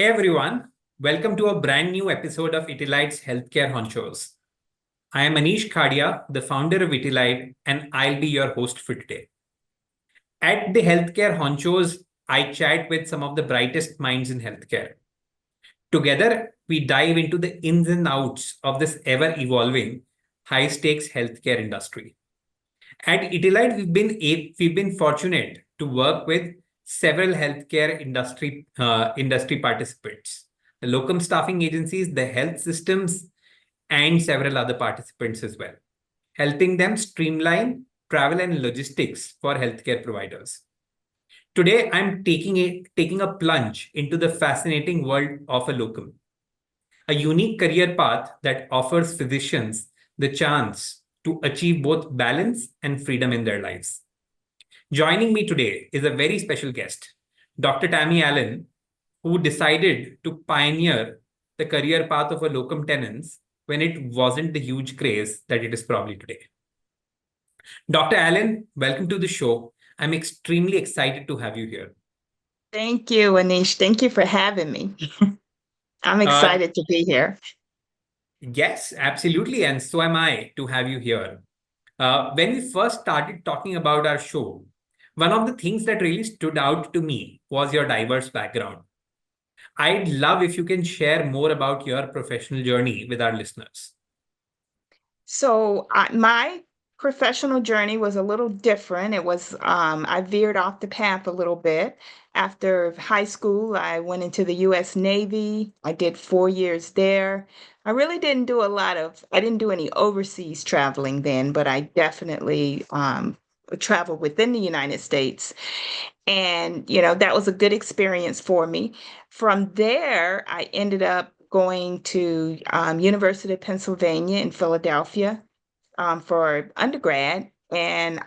Hey everyone, welcome to a brand new episode of Itilite's Healthcare Honchos. I am Anish Khadia, the founder of Itilite, and I'll be your host for today. At the Healthcare Honchos, I chat with some of the brightest minds in healthcare. Together, we dive into the ins and outs of this ever evolving, high stakes healthcare industry. At Itilite, we've been fortunate to work with several healthcare industry participants, the locum staffing agencies, the health systems, and several other participants as well, helping them streamline travel and logistics for healthcare providers. Today, I'm taking a plunge into the fascinating world of a locum, a unique career path that offers physicians the chance to achieve both balance and freedom in their lives. Joining me today is a very special guest, Dr. Tammy Allen, who decided to pioneer the career path of a locum tenens when it wasn't the huge craze that it is probably today. Dr. Allen, welcome to the show. I'm extremely excited to have you here. Thank you, Anish. Thank you for having me. I'm Uh, excited to be here. yes, absolutely. And so am I to have you here. When we first started talking about our show, one of the things that really stood out to me was your diverse background. I'd love if you can share more about your professional journey with our listeners. My professional journey was a little different. I veered off the path a little bit. After high school, I went into the U.S. Navy. I did 4 years there. I didn't do any overseas traveling then, but I definitely traveled within the United States. And, that was a good experience for me. From there, I ended up going to University of Pennsylvania in Philadelphia for undergrad. And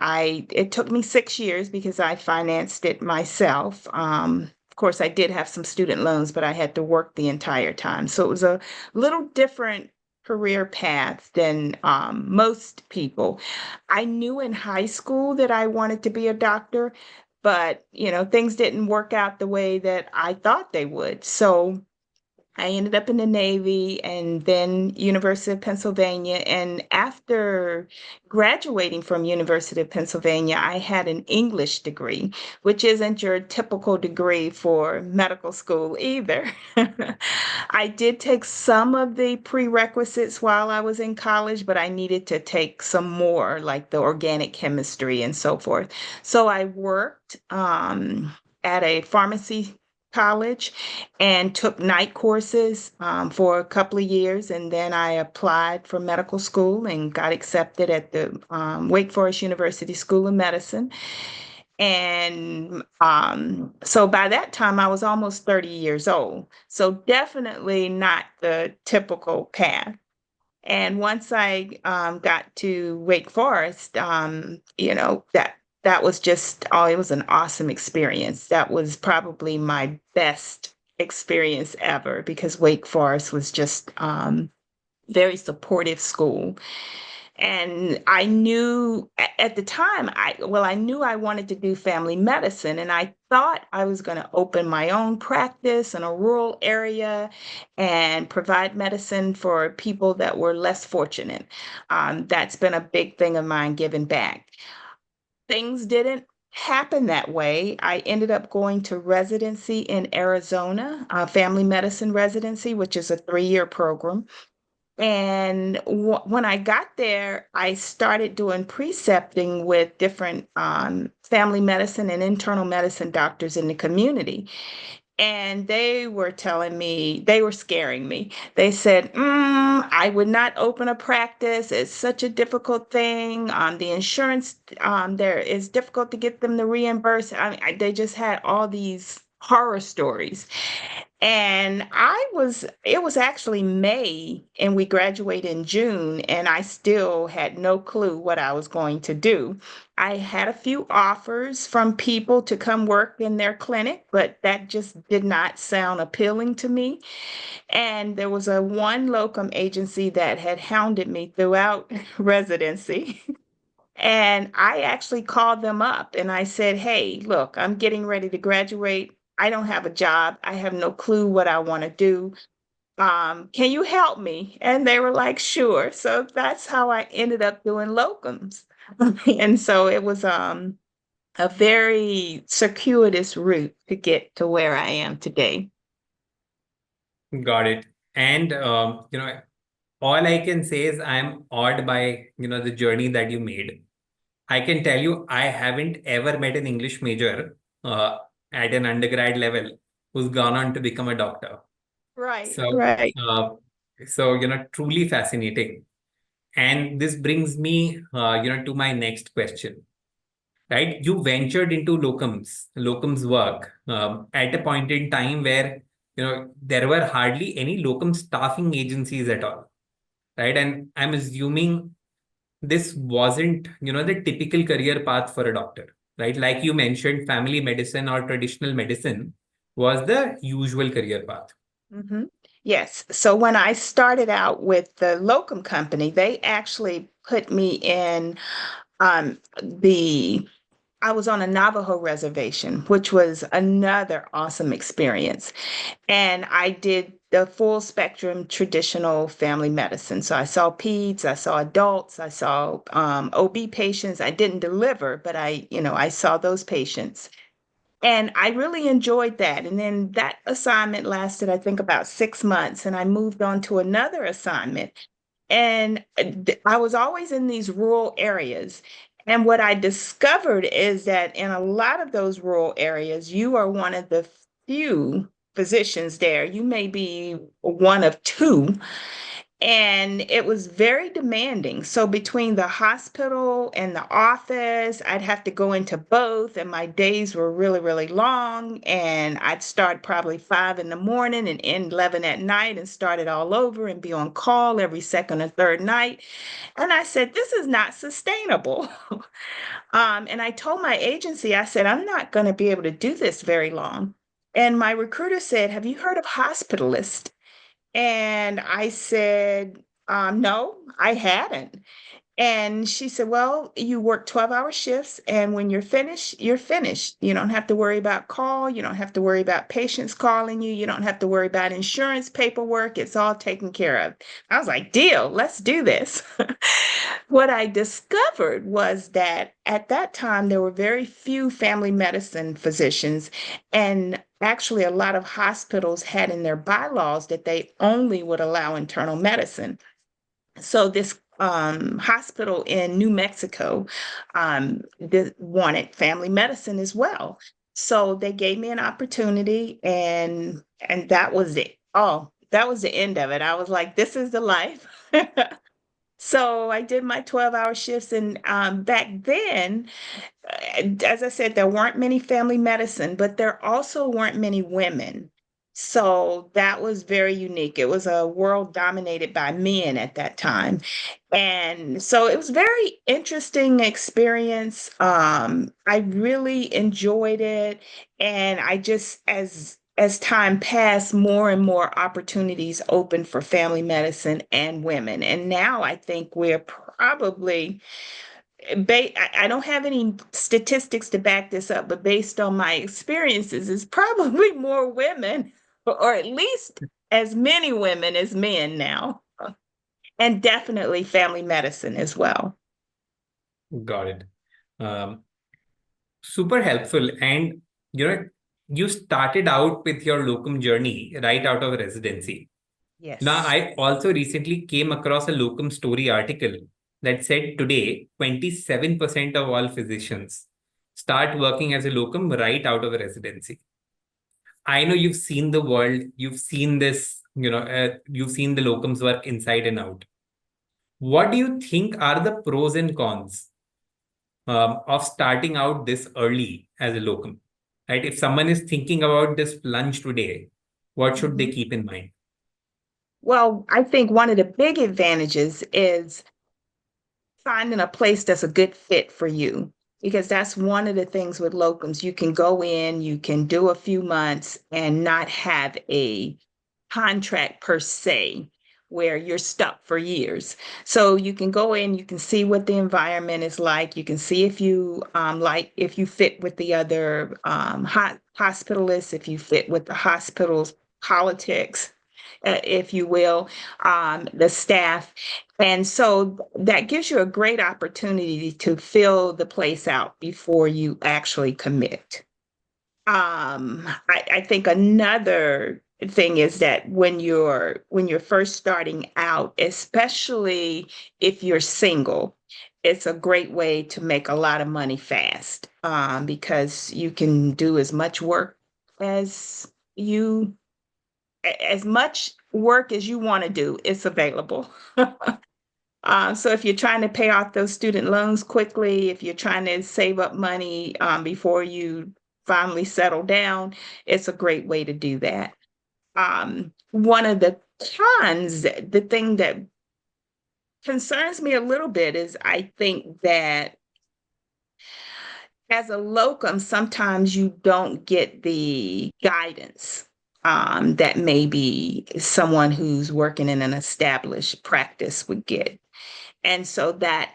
it took me 6 years because I financed it myself. Of course, I did have some student loans, but I had to work the entire time. So it was a little different career path than most people. I knew in high school that I wanted to be a doctor, but things didn't work out the way that I thought they would. So I ended up in the Navy and then University of Pennsylvania. And after graduating from University of Pennsylvania, I had an English degree, which isn't your typical degree for medical school either. I did take some of the prerequisites while I was in college, but I needed to take some more, like the organic chemistry and so forth. So I worked at a pharmacy college and took night courses for a couple of years. And then I applied for medical school and got accepted at the Wake Forest University School of Medicine. And so by that time, I was almost 30 years old. So definitely not the typical path. And once I got to Wake Forest, that was just, oh, it was an awesome experience. That was probably my best experience ever because Wake Forest was just very supportive school. And I knew at the time, I knew I wanted to do family medicine, and I thought I was going to open my own practice in a rural area and provide medicine for people that were less fortunate. That's been a big thing of mine, giving back. Things didn't happen that way. I ended up going to residency in Arizona, family medicine residency, which is a 3-year program. And when I got there, I started doing precepting with different family medicine and internal medicine doctors in the community. And they were telling me, they were scaring me. They said, I would not open a practice. It's such a difficult thing. The insurance, there is difficult to get them to reimburse. They just had all these horror stories. And it was actually May and we graduated in June, and I still had no clue what I was going to do. I had a few offers from people to come work in their clinic, but that just did not sound appealing to me. And there was a one locum agency that had hounded me throughout residency. And I actually called them up and I said, hey, look, I'm getting ready to graduate. I don't have a job. I have no clue what I want to do. Can you help me? And they were like, sure. So that's how I ended up doing locums. And so it was a very circuitous route to get to where I am today. Got it. And all I can say is I'm awed by, the journey that you made. I can tell you, I haven't ever met an English major at an undergrad level who's gone on to become a doctor. Right, So, right. uh, truly fascinating. And this brings me, to my next question, right? You ventured into locums work at a point in time where, there were hardly any locum staffing agencies at all, right? And I'm assuming this wasn't, the typical career path for a doctor, right? Like you mentioned, family medicine or traditional medicine was the usual career path. Hmm. Yes. So when I started out with the locum company, they actually put me in the I was on a Navajo reservation, which was another awesome experience. And I did the full spectrum traditional family medicine. So I saw peds, I saw adults, I saw OB patients. I didn't deliver, but I saw those patients. And I really enjoyed that. And then that assignment lasted, I think, about 6 months. And I moved on to another assignment. And I was always in these rural areas. And what I discovered is that in a lot of those rural areas, you are one of the few physicians there. You may be one of two, and it was very demanding. So between the hospital and the office, I'd have to go into both, and my days were really, really long. And I'd start probably 5 in the morning and end 11 at night and start it all over and be on call every second or third night. And I said, this is not sustainable. And I told my agency, I said, I'm not going to be able to do this very long. And my recruiter said, have you heard of hospitalist? And I said, no, I hadn't. And she said, well, you work 12-hour shifts, and when you're finished, you're finished. You don't have to worry about call. You don't have to worry about patients calling you. You don't have to worry about insurance paperwork. It's all taken care of. I was like, deal, let's do this. What I discovered was that at that time, there were very few family medicine physicians, and actually, a lot of hospitals had in their bylaws that they only would allow internal medicine. So this hospital in New Mexico wanted family medicine as well. So they gave me an opportunity, and that was it. Oh, that was the end of it. I was like, this is the life. So I did my 12-hour shifts, and back then, as I said, there weren't many family medicine, but there also weren't many women. So that was very unique. It was a world dominated by men at that time. And so it was very interesting experience. I really enjoyed it. And I just, as time passed, more and more opportunities opened for family medicine and women. And now I think we're probably I don't have any statistics to back this up, but based on my experiences, it's probably more women, or at least as many women as men now, and definitely family medicine as well. Got it. Um, Super helpful. And, you started out with your locum journey right out of residency. Now, Yes. I also recently came across a locum story article that said today 27% of all physicians start working as a locum right out of residency. I know you've seen the world, you've seen this, you've seen the locums work inside and out. What do you think are the pros and cons of starting out this early as a locum? Right? If someone is thinking about this plunge today, what should they Mhm. keep in mind? Well, I think one of the big advantages is finding a place that's a good fit for you. Because that's one of the things with locums. You can go in, you can do a few months and not have a contract per se. where you're stuck for years. So you can go in, you can see what the environment is like. You can see if you like if you fit with the other hospitalists, if you fit with the hospital's politics, if you will, the staff. And so that gives you a great opportunity to fill the place out before you actually commit. I think another thing is that when you're first starting out, especially if you're single, it's a great way to make a lot of money fast, because you can do as much work as you as much work as you want to do. It's available. So if you're trying to pay off those student loans quickly, if you're trying to save up money before you finally settle down, it's a great way to do that. One of the cons, the thing that concerns me a little bit is I think that as a locum, sometimes you don't get the guidance that maybe someone who's working in an established practice would get. And so that,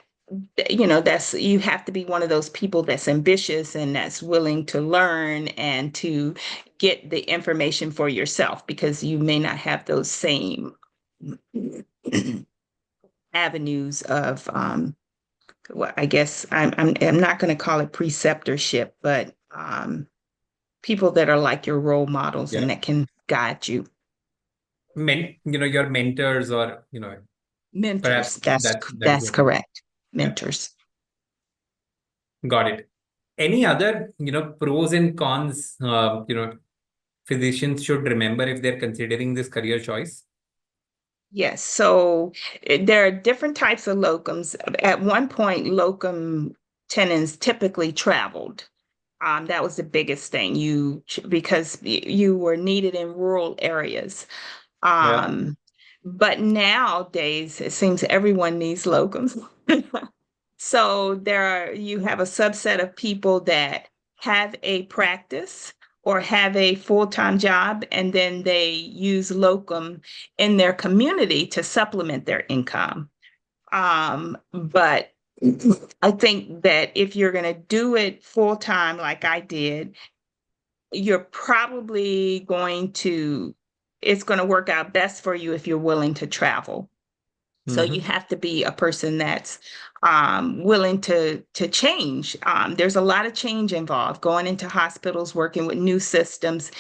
that's you have to be one of those people that's ambitious and that's willing to learn and to get the information for yourself because you may not have those same avenues of well, I guess I'm not going to call it preceptorship, but people that are like your role models Yeah. and that can guide you. Your mentors or, Mentors, perhaps that's that is that's what you mean. correct. Yeah, Mentors. got it. Any other, pros and cons, physicians should remember if they're considering this career choice? Yes, so there are different types of locums. At one point, locum tenens typically traveled. That was the biggest thing. Because you were needed in rural areas. Yeah. Um, but nowadays, it seems everyone needs locums. So you have a subset of people that have a practice or have a full-time job, and then they use locum in their community to supplement their income. But I think that if you're going to do it full-time, like I did, you're probably it's going to work out best for you if you're willing to travel. So you Mm-hmm. have to be a person that's willing to change. There's a lot of change involved, going into hospitals, working with new systems.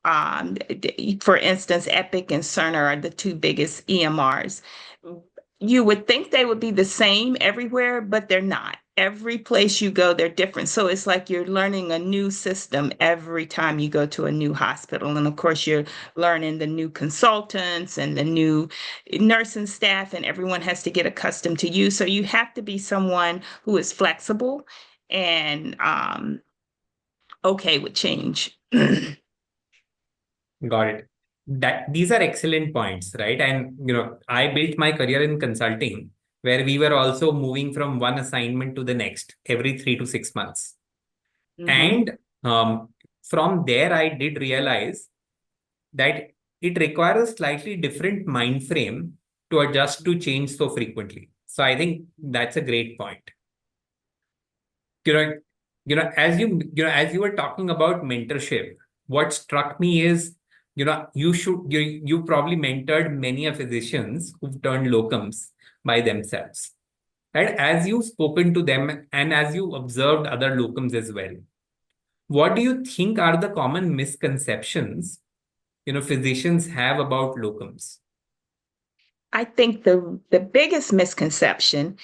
For instance, Epic and Cerner are the two biggest EMRs. You would think they would be the same everywhere, but they're not. Every place you go, they're different. So it's like you're learning a new system every time you go to a new hospital. And of course, you're learning the new consultants and the new nursing staff, and everyone has to get accustomed to you. So you have to be someone who is flexible and okay with change. Got it. That these are excellent points, right? And I built my career in consulting where we were also moving from one assignment to the next every 3 to 6 months. Hmm. And from there, I did realize that it requires a slightly different mind frame to adjust to change so frequently. So I think that's a great point. You know, as you were talking about mentorship, what struck me is, you probably mentored many of physicians who've turned locums by themselves. And as you've spoken to them and as you observed other locums as well, what do you think are the common misconceptions physicians have about locums? I think the biggest misconception,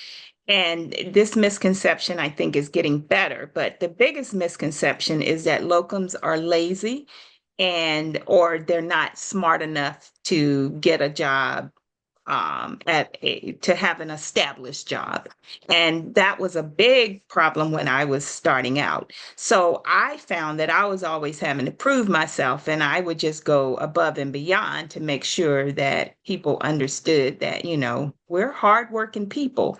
and this misconception I think is getting better, but the biggest misconception is that locums are lazy and or they're not smart enough to get a job, to have an established job. And that was a big problem when I was starting out. So I found that I was always having to prove myself, and I would just go above and beyond to make sure that people understood that, we're hardworking people.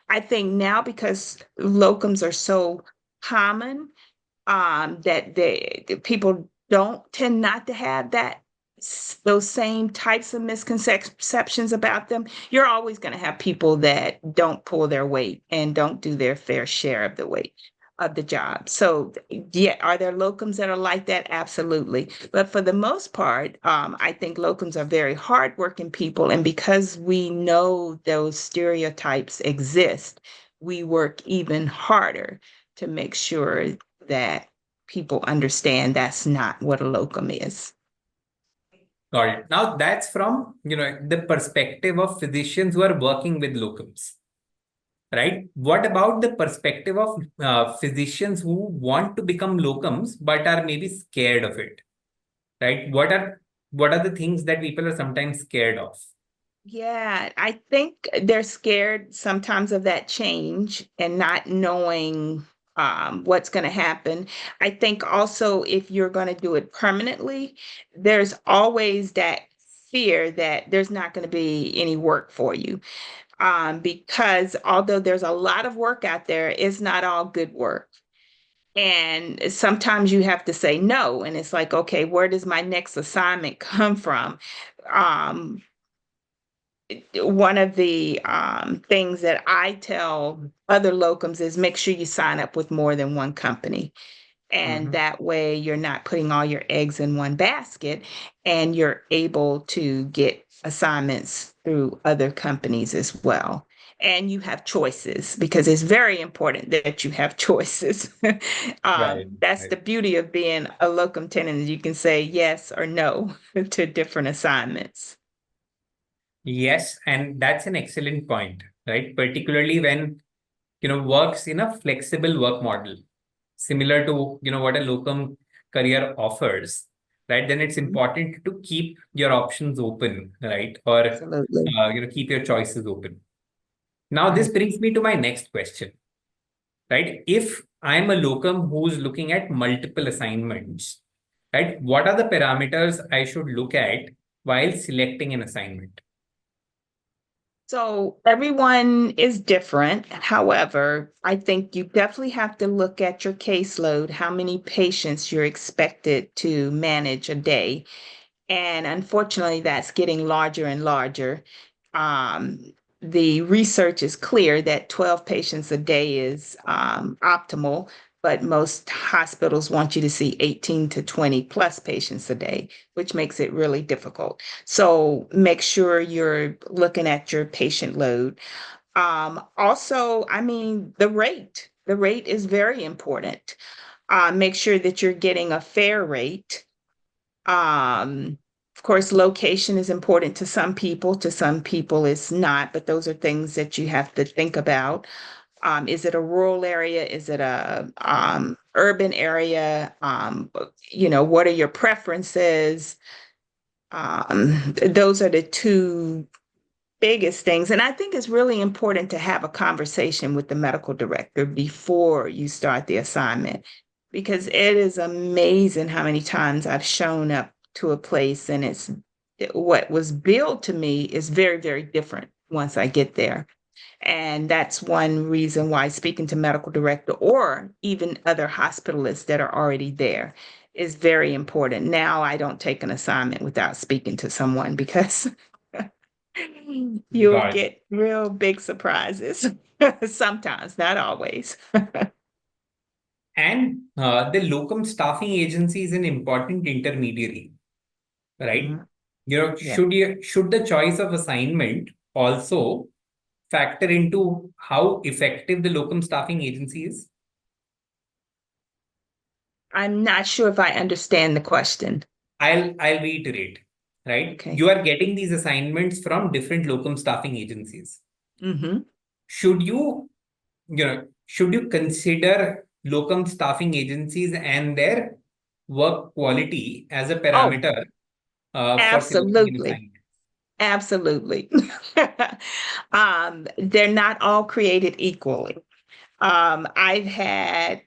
I think now because locums are so common, that people don't tend not to have that those same types of misconceptions about them, you're always going to have people that don't pull their weight and don't do their fair share of the weight of the job. So, yeah, are there locums that are like that? Absolutely. But for the most part, I think locums are very hardworking people. And because we know those stereotypes exist, we work even harder to make sure that people understand that's not what a locum is. Got it. Now that's from, the perspective of physicians who are working with locums, right? What about the perspective of physicians who want to become locums but are maybe scared of it, right? What are the things that people are sometimes scared of? Yeah, I think they're scared sometimes of that change and not knowing what's going to happen. I think also if you're going to do it permanently, there's always that fear that there's not going to be any work for you. Because although there's a lot of work out there, it's not all good work. And sometimes you have to say no. And it's like, okay, where does my next assignment come from? Um, One of the things that I tell other locums is make sure you sign up with more than one company. And Mhm. that way you're not putting all your eggs in one basket and you're able to get assignments through other companies as well. And you have choices because it's very important that you have choices. Right. That's Right. the beauty of being a locum tenens. You can say yes or no to different assignments. Yes, and that's an excellent point, right? Particularly when, works in a flexible work model, similar to, what a locum career offers, right? Then it's Mhm. important to keep your options open, right? Or, Absolutely. keep your choices open. Now, this Right. brings me to my next question, right? If I'm a locum who's looking at multiple assignments, right? What are the parameters I should look at while selecting an assignment? So everyone is different. However, I think you definitely have to look at your caseload, how many patients you're expected to manage a day. And unfortunately, that's getting larger and larger. Um, the research is clear that 12 patients a day is optimal, but most hospitals want you to see 18 to 20 plus patients a day, which makes it really difficult. So make sure you're looking at your patient load. Also, I mean, the rate is very important. Make sure that you're getting a fair rate. Of course, location is important to some people it's not, but those are things that you have to think about. Is it a rural area? Is it a urban area? What are your preferences? Those are the two biggest things. And I think it's really important to have a conversation with the medical director before you start the assignment because it is amazing how many times I've shown up to a place and it's what was billed to me is very, very different once I get there. And that's one reason why speaking to medical director or even other hospitalists that are already there is very important. Now I don't take an assignment without speaking to someone because you'll Got it. get real big surprises. Sometimes, not always. And the locum staffing agency is an important intermediary, right? Mhm. Yeah. Should the choice of assignment also factor into how effective the locum staffing agency is? I'm not sure if I understand the question. I'll reiterate, right? Okay. You are getting these assignments from different locum staffing agencies. Hmm. Should should you consider locum staffing agencies and their work quality as a Oh, parameter for selecting an absolutely. assignment? Absolutely. They're not all created equally. I've had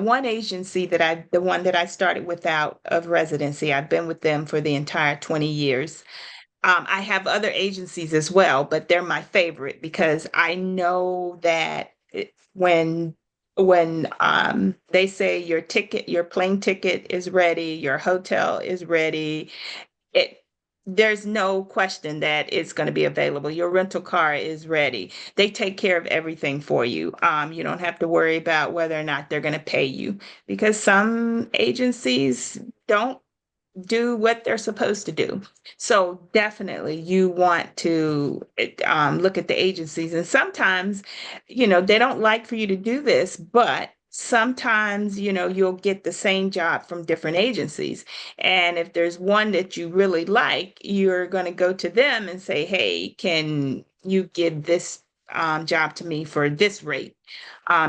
one agency the one that I started without of residency. I've been with them for the entire 20 years. I have other agencies as well, but they're my favorite because I know that when they say your plane ticket is ready, your hotel is ready, it there's no question that it's going to be available. Your rental car is ready. They take care of everything for you. You don't have to worry about whether or not they're going to pay you, because some agencies don't do what they're supposed to do. So definitely you want to look at the agencies. And sometimes, they don't like for you to do this, but sometimes, you'll get the same job from different agencies. And if there's one that you really like, you're going to go to them and say, hey, can you give this job to me for this rate?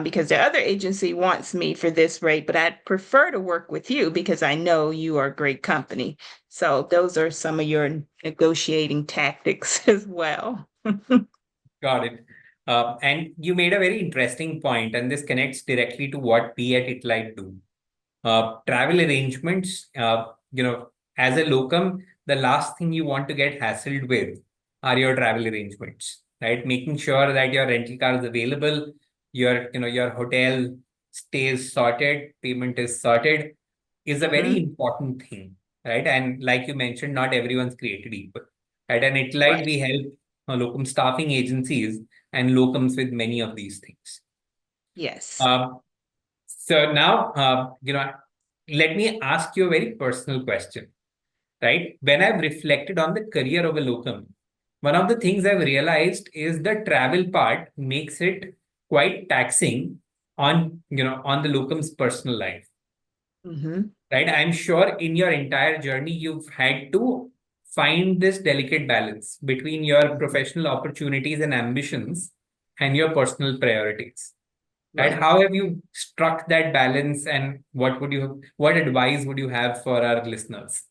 Because the other agency wants me for this rate, but I'd prefer to work with you because I know you are a great company. So those are some of your negotiating tactics as well. Got it. And you made a very interesting point, and this connects directly to what we at ItLight do. Travel arrangements, as a locum, the last thing you want to get hassled with are your travel arrangements, right? Making sure that your rental car is available, your hotel stays sorted, payment is sorted, is a very Hmm. important thing, right? And like you mentioned, not everyone's created equal, right? And ItLight, Right. we help locum staffing agencies and locums with many of these things. Yes. Um, so now, let me ask you a very personal question, right? When I've reflected on the career of a locum, one of the things I've realized is the travel part makes it quite taxing on the locum's personal life, Hmm. right? I'm sure in your entire journey, you've had to find this delicate balance between your professional opportunities and ambitions and your personal priorities. Right? Right. How have you struck that balance, and what advice would you have for our listeners?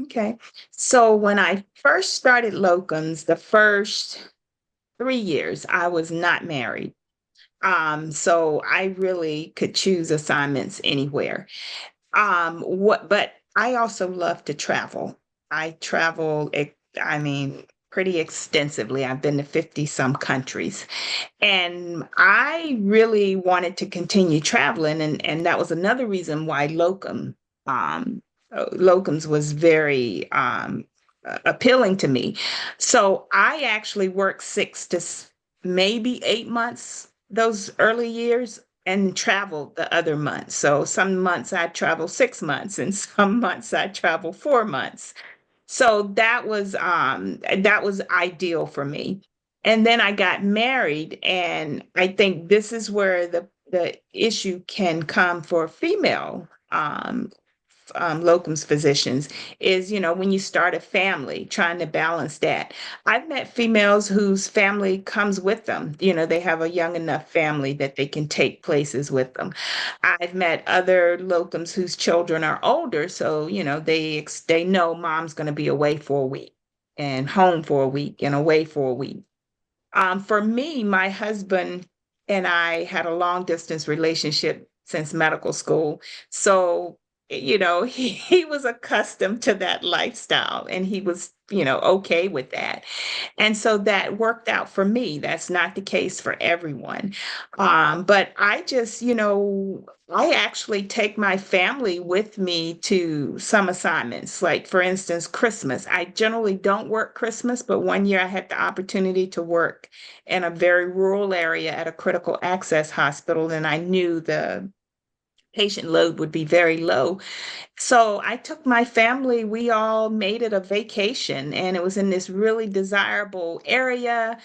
Okay. So when I first started locums, the first 3 years, I was not married. So I really could choose assignments anywhere. But I also love to travel. I travel, I mean, pretty extensively. I've been to 50 some countries. And I really wanted to continue traveling, and that was another reason why um, locums was very appealing to me. So I actually worked maybe 8 months those early years and traveled the other months. So some months I traveled 6 months, and some months I traveled 4 months. So that was ideal for me. And then I got married, and I think this is where the issue can come for female locums physicians is, when you start a family, trying to balance that. I've met females whose family comes with them. They have a young enough family that they can take places with them. I've met other locums whose children are older, so they know mom's going to be away for a week and home for a week and away for a week. For me, my husband and I had a long distance relationship since medical school. So, he was accustomed to that lifestyle, and he was, okay with that. And so that worked out for me. That's not the case for everyone. But I just, I actually take my family with me to some assignments. Like, for instance, Christmas. I generally don't work Christmas, but one year I had the opportunity to work in a very rural area at a critical access hospital, and I knew the patient load would be very low. So I took my family, we all made it a vacation, and it was in this really desirable area.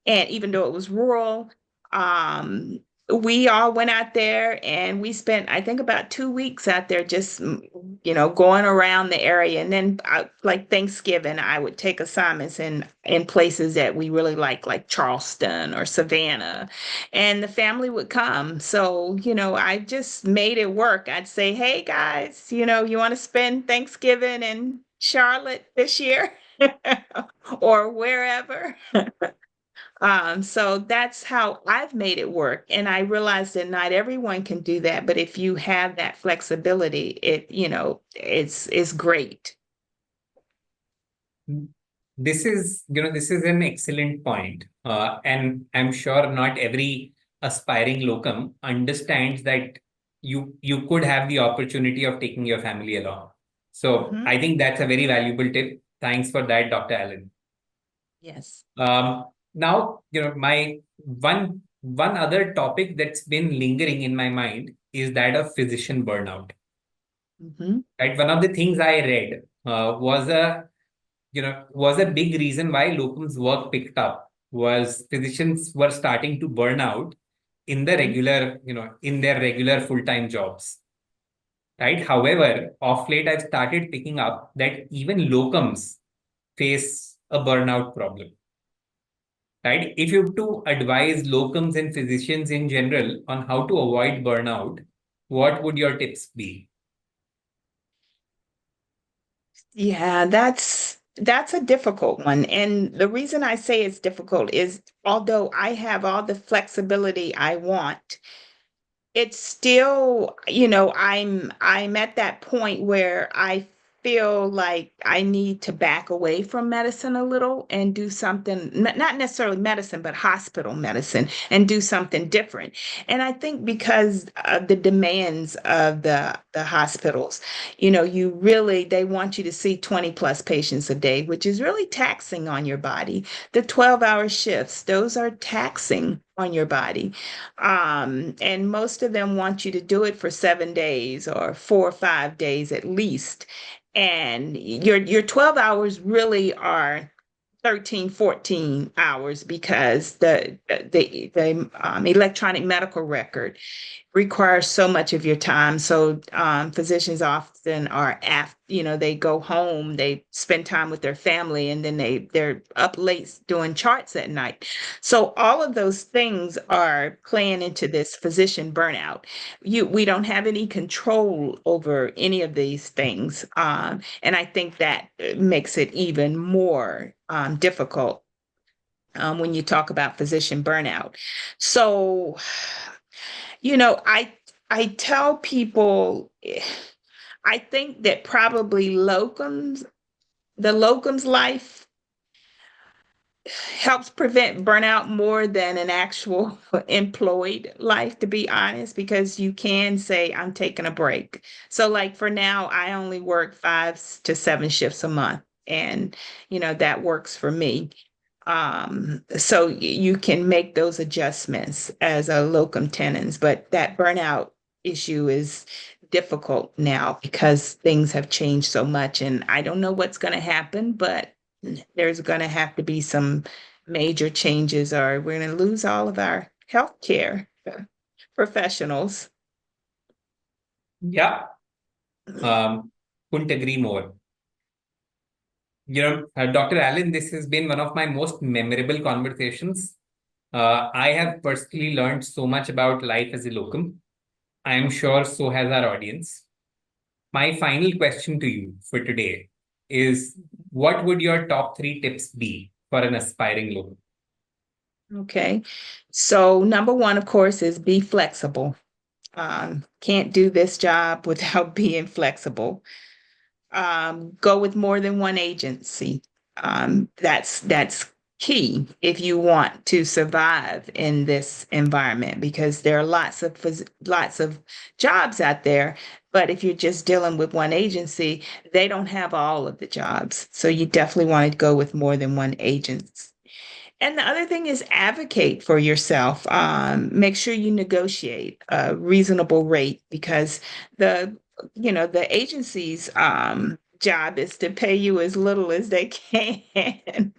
And even though it was rural, um, we all went out there and we spent, I think, about 2 weeks out there just, going around the area. And then, like Thanksgiving, I would take assignments in places that we really like Charleston or Savannah, and the family would come. So, I just made it work. I'd say, hey guys, you want to spend Thanksgiving in Charlotte this year? Or wherever. So that's how I've made it work. And I realize that not everyone can do that, but if you have that flexibility, it's great. This is an excellent point. And I'm sure not every aspiring locum understands that you could have the opportunity of taking your family along. So Mhm. I think that's a very valuable tip. Thanks for that, Dr. Allen. Yes. Now, my one other topic that's been lingering in my mind is that of physician burnout. Mhm. Right, one of the things I read was a big reason why locums work picked up was physicians were starting to burn out in the Mhm. regular, in their regular full-time jobs. Right. However, of late I've started picking up that even locums face a burnout problem. Right. If you have to advise locums and physicians in general on how to avoid burnout, what would your tips be? Yeah, that's a difficult one. And the reason I say it's difficult is although I have all the flexibility I want, it's still, I'm at that point where I feel like I need to back away from medicine a little and do something, not necessarily medicine, but hospital medicine, and do something different. And I think because of the demands of the hospitals, they want you to see 20 plus patients a day, which is really taxing on your body. The 12-hour shifts, those are taxing on your body. And most of them want you to do it for 7 days or 4 or 5 days at least. And your 12 hours really are 13, 14 hours because the electronic medical record requires so much of your time. So physicians often are they go home, they spend time with their family, and then they're up late doing charts at night. So all of those things are playing into this physician burnout. We don't have any control over any of these things, and I think that makes it even more difficult when you talk about physician burnout. So I tell people, I think that probably the locums life helps prevent burnout more than an actual employed life, to be honest, because you can say, I'm taking a break. So, like for now, I only work 5 to 7 shifts a month, and that works for me. So you can make those adjustments as a locum tenens, but that burnout issue is difficult now because things have changed so much, and I don't know what's going to happen, but there's going to have to be some major changes, or we're going to lose all of our healthcare professionals. Yeah, couldn't agree more. Dr. Allen, this has been one of my most memorable conversations. I have personally learned so much about life as a locum. I am sure so has our audience. My final question to you for today is, what would your top three tips be for an aspiring locum? Okay. So, number one, of course, is be flexible. Can't do this job without being flexible. Go with more than one agency. That's key if you want to survive in this environment, because there are lots of jobs out there, but if you're just dealing with one agency, they don't have all of the jobs. So you definitely want to go with more than one agency. And the other thing is advocate for yourself. Make sure you negotiate a reasonable rate, because the the agency's job is to pay you as little as they can.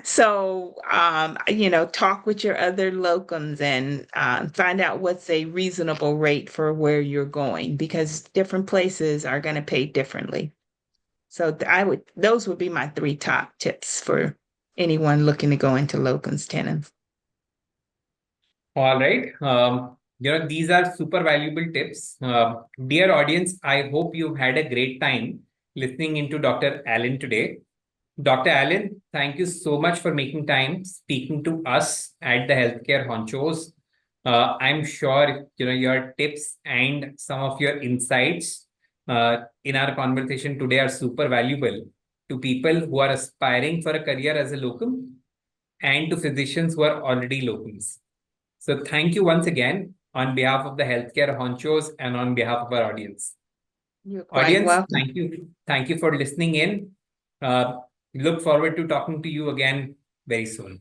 So talk with your other locums and find out what's a reasonable rate for where you're going, because different places are going to pay differently. So those would be my three top tips for anyone looking to go into locums tenens. All right. These are super valuable tips. Dear audience, I hope you've had a great time listening into Dr. Allen today. Dr. Allen, thank you so much for making time speaking to us at the Healthcare Honchos. I'm sure your tips and some of your insights in our conversation today are super valuable to people who are aspiring for a career as a locum and to physicians who are already locums. So thank you once again on behalf of the Healthcare Honchos and on behalf of our audience. You're quite Audience, welcome. thank you. Thank you for listening in. Look forward to talking to you again very soon.